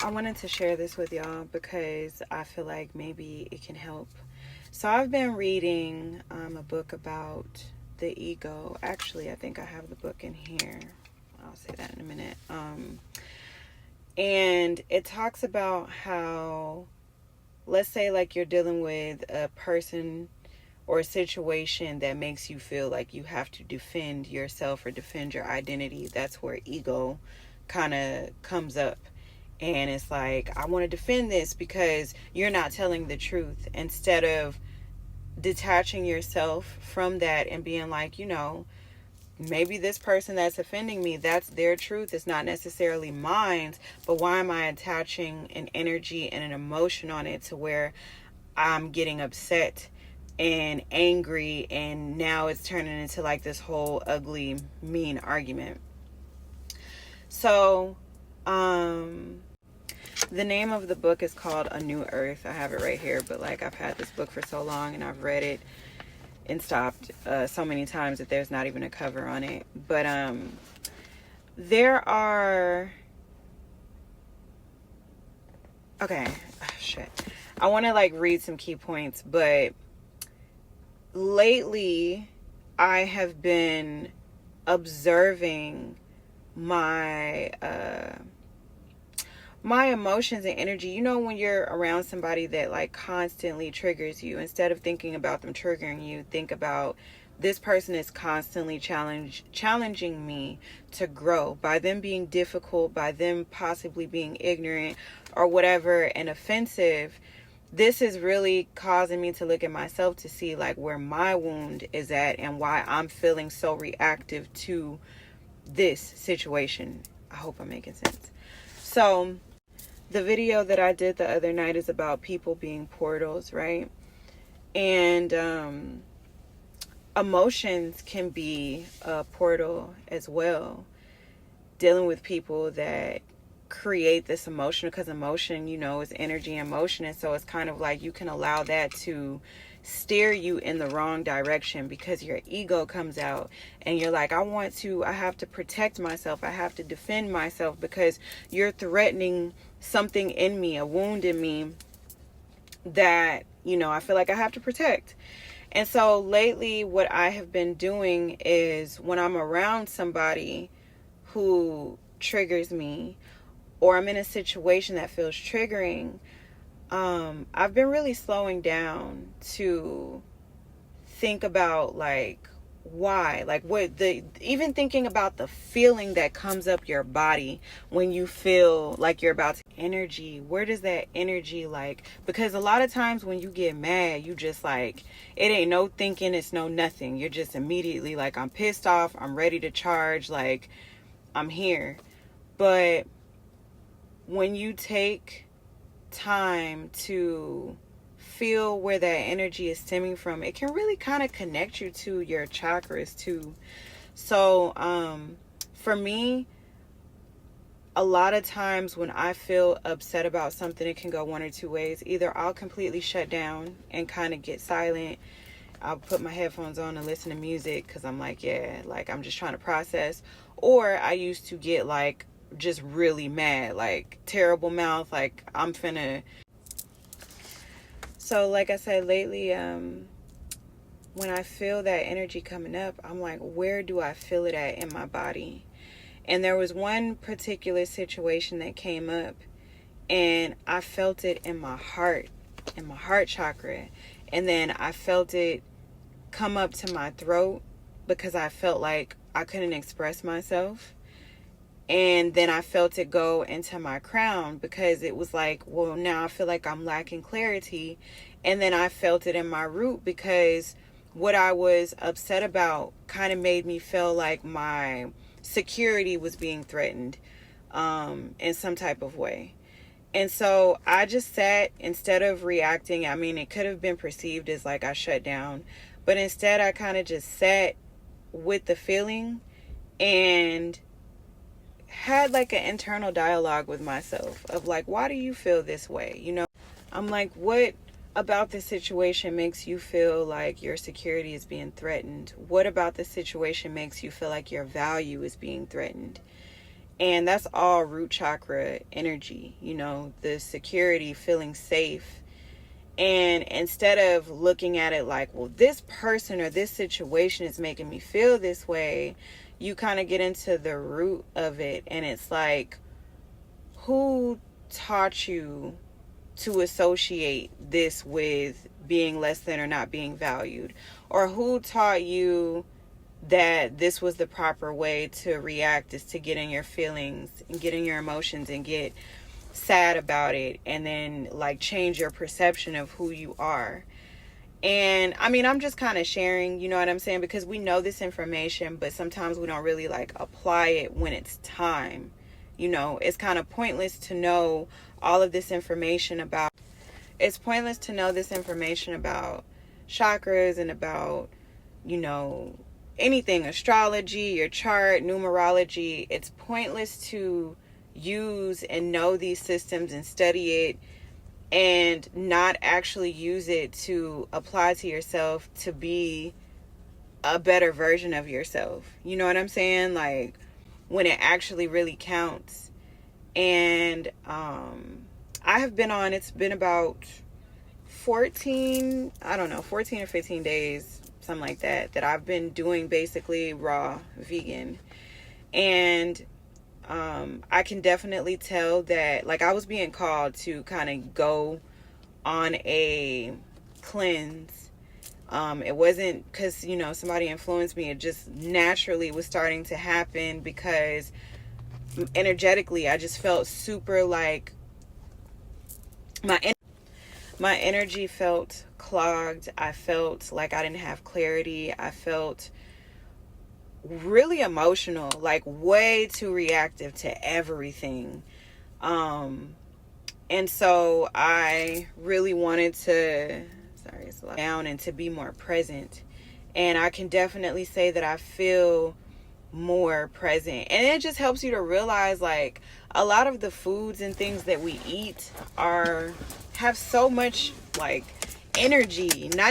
I wanted to share this with y'all because I feel like maybe it can help. So I've been reading a book about the ego. Actually, I think I have the book in here. I'll say that in a minute. And it talks about how, let's say like you're dealing with a person or a situation that makes you feel like you have to defend yourself or defend your identity. That's where ego kind of comes up. And it's like, I want to defend this because you're not telling the truth. Instead of detaching yourself from that and being like, maybe this person that's offending me, that's their truth. It's not necessarily mine. But why am I attaching an energy and an emotion on it to where I'm getting upset and angry, and now it's turning into like this whole ugly, mean argument? So, the name of the book is called A New Earth. I have it right here, but like I've had this book for so long and I've read it and stopped so many times that there's not even a cover on it. But there are... Okay, shit. I want to like read some key points, but lately I have been observing my emotions and energy. You know, when you're around somebody that like constantly triggers you, instead of thinking about them triggering you, think about, this person is constantly challenging me to grow by them being difficult, by them possibly being ignorant or whatever and offensive. This is really causing me to look at myself to see like where my wound is at and why I'm feeling so reactive to this situation. I hope I'm making sense. So the video that I did the other night is about people being portals, right? And emotions can be a portal as well. Dealing with people that create this emotion, because emotion, is energy and motion. And so it's kind of like you can allow that to steer you in the wrong direction because your ego comes out and you're like, I have to protect myself. I have to defend myself because you're threatening something in me, a wound in me that, I feel like I have to protect. And so lately what I have been doing is when I'm around somebody who triggers me, or I'm in a situation that feels triggering, I've been really slowing down to think about like why, like even thinking about the feeling that comes up your body when you feel like you're about to energy. Where does that energy because a lot of times when you get mad, you just like, it ain't no thinking, it's no nothing. You're just immediately like, I'm pissed off, I'm ready to charge, like I'm here. But when you take time to feel where that energy is stemming from, it can really kind of connect you to your chakras too. So for me, a lot of times when I feel upset about something, it can go one or two ways. Either I'll completely shut down and kind of get silent. I'll put my headphones on and listen to music because I'm like, I'm just trying to process. Or I used to get like just really mad, like terrible mouth, like I'm finna. So like I said, lately when I feel that energy coming up, I'm like, where do I feel it at in my body? And there was one particular situation that came up and I felt it in my heart chakra, and then I felt it come up to my throat because I felt like I couldn't express myself. And then I felt it go into my crown because it was like, well, now I feel like I'm lacking clarity. And then I felt it in my root because what I was upset about kind of made me feel like my security was being threatened in some type of way. And so I just sat, instead of reacting. I mean, it could have been perceived as like I shut down, but instead I kind of just sat with the feeling and had like an internal dialogue with myself of like, why do you feel this way? I'm like, what about this situation makes you feel like your security is being threatened? What about this situation makes you feel like your value is being threatened? And that's all root chakra energy, you know, the security, feeling safe. And instead of looking at it like, well, this person or this situation is making me feel this way, you kind of get into the root of it. And it's like, who taught you to associate this with being less than or not being valued? Or who taught you that this was the proper way to react, is to get in your feelings and get in your emotions and get sad about it, and then like change your perception of who you are? And I mean, I'm just kind of sharing, you know what I'm saying, because we know this information, but sometimes we don't really like apply it when it's time. You know, it's kind of pointless to know all of this information about, it's pointless to know this information about chakras and about, you know, anything, astrology, your chart, numerology. It's pointless to use and know these systems and study it and not actually use it to apply to yourself to be a better version of yourself. You know what I'm saying? Like, when it actually really counts. And I have been on, it's been about 14 or 15 days, something like that, that I've been doing basically raw vegan. And I can definitely tell that, like, I was being called to kind of go on a cleanse. It wasn't because, you know, somebody influenced me. It just naturally was starting to happen because energetically I just felt super like my energy felt clogged. I felt like I didn't have clarity. I felt really emotional, like way too reactive to everything. And so I really wanted to, down and to be more present. And I can definitely say that I feel more present. And it just helps you to realize, like, a lot of the foods and things that we eat have so much like energy, not